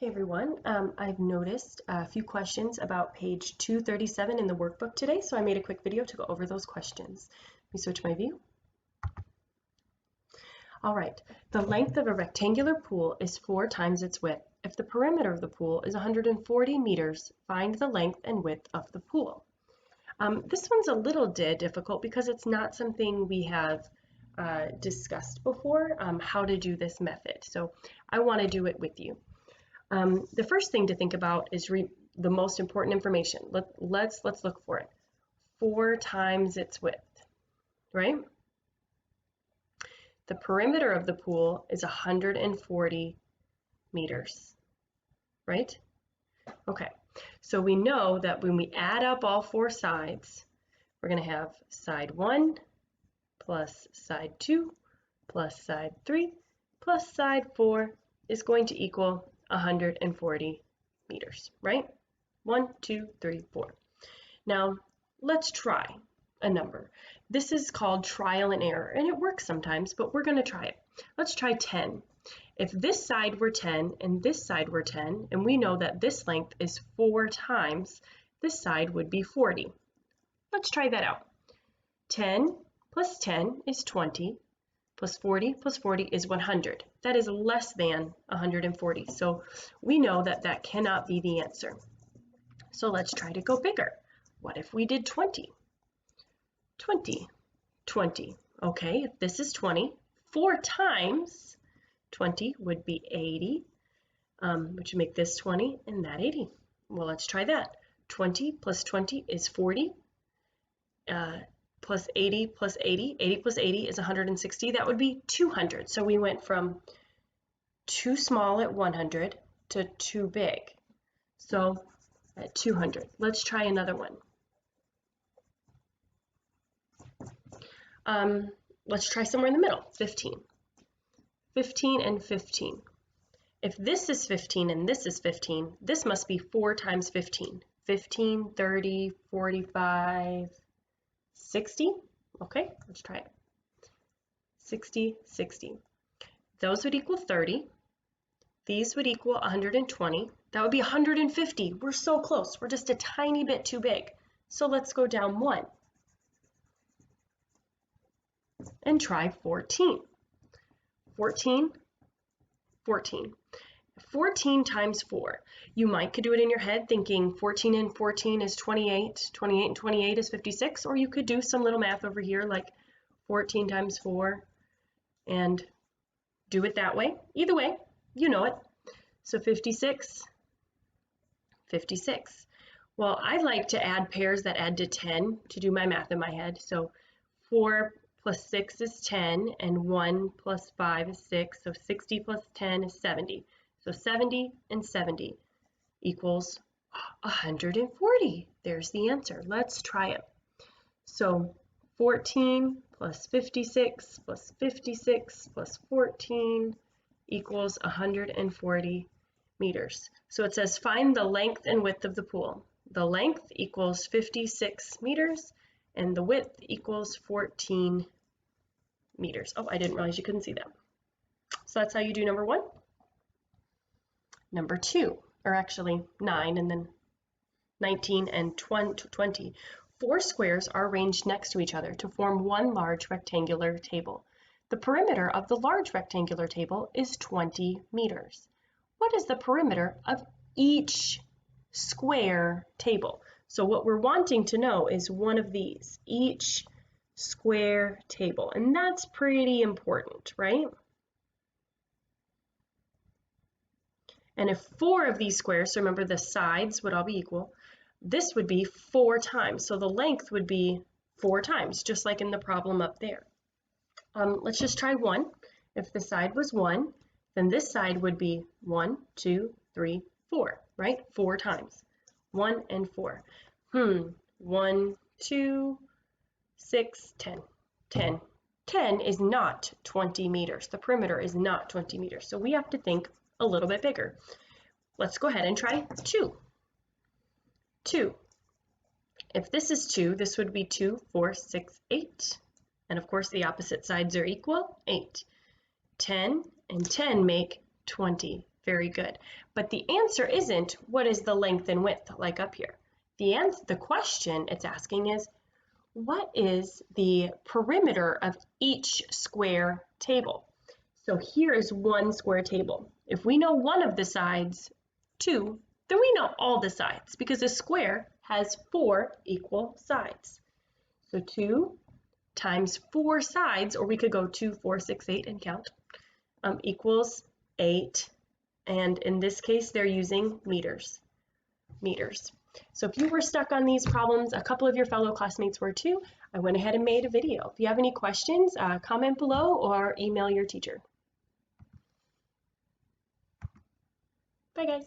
Hey everyone, I've noticed a few questions about page 237 in the workbook today, so I made a quick video to go over those questions. Let me switch my view. All right, the length of a rectangular pool is 4 times its width. If the perimeter of the pool is 140 meters, find the length and width of the pool. This one's a little difficult because it's not something we have discussed before, how to do this method. So I want to do it with you. The first thing to think about is the most important information. Let's look for it. 4 times its width, right? The perimeter of the pool is 140 meters, right? Okay, so we know that when we add up all 4 sides, we're going to have side 1 plus side 2 plus side 3 plus side 4 is going to equal 140 meters, right? 1, 2, 3, 4. Now, let's try a number. This is called trial and error, and it works sometimes, but we're going to try it. Let's try 10. If this side were 10 and this side were 10, and we know that this length is 4 times, this side would be 40. Let's try that out. 10 plus 10 is 20. Plus 40 is 100. That is less than 140. So we know that that cannot be the answer. So let's try to go bigger. What if we did 20? 20. Okay, if this is 20, 4 times 20 would be 80, which would make this 20 and that 80. Well, let's try that. 20 plus 20 is 40. Plus 80 plus 80. 80 plus 80 is 160. That would be 200. So we went from too small at 100 to too big. So at 200. Let's try another one. Let's try somewhere in the middle. 15. 15 and 15. If this is 15 and this is 15, this must be 4 times 15. 15, 30, 45, 60. Okay, let's try it. 60, 60. Those would equal 30. These would equal 120. That would be 150. We're so close. We're just a tiny bit too big. So let's go down 1 and try 14. 14 times 4. You might could do it in your head thinking 14 and 14 is 28, 28 and 28 is 56, or you could do some little math over here like 14 times 4 and do it that way. Either way, you know it. So 56. Well, I like to add pairs that add to 10 to do my math in my head. So 4 plus 6 is 10, and 1 plus 5 is 6, so 60 plus 10 is 70. So 70 and 70 equals 140. There's the answer. Let's try it. So 14 plus 56 plus 56 plus 14 equals 140 meters. So it says find the length and width of the pool. The length equals 56 meters and the width equals 14 meters. Oh, I didn't realize you couldn't see that. So that's how you do number 1. Number 2, or actually 9 and then 19 and 20. 4 squares are arranged next to each other to form one large rectangular table. The perimeter of the large rectangular table is 20 meters. What is the perimeter of each square table? So what we're wanting to know is one of these, each square table, and that's pretty important, right? And if 4 of these squares, so remember the sides would all be equal, this would be 4 times, so the length would be 4 times, just like in the problem up there. Let's just try 1. If the side was 1, then this side would be 1, 2, 3, 4, right? 4 times. 1 and 4. 1, 2, 6, 10. 10. 10 is not 20 meters. The perimeter is not 20 meters. So we have to think a little bit bigger. Let's go ahead and try 2. 2. If this is 2, this would be 2, 4, 6, 8. And of course the opposite sides are equal, 8. 10 and 10 make 20. Very good. But the answer isn't what is the length and width, like up here. The question it's asking is, what is the perimeter of each square table? So here is one square table. If we know one of the sides, 2, then we know all the sides because a square has 4 equal sides. So 2 times 4 sides, or we could go 2, 4, 6, 8 and count, equals 8. And in this case, they're using meters. So if you were stuck on these problems, a couple of your fellow classmates were too, I went ahead and made a video. If you have any questions, comment below or email your teacher. Bye guys.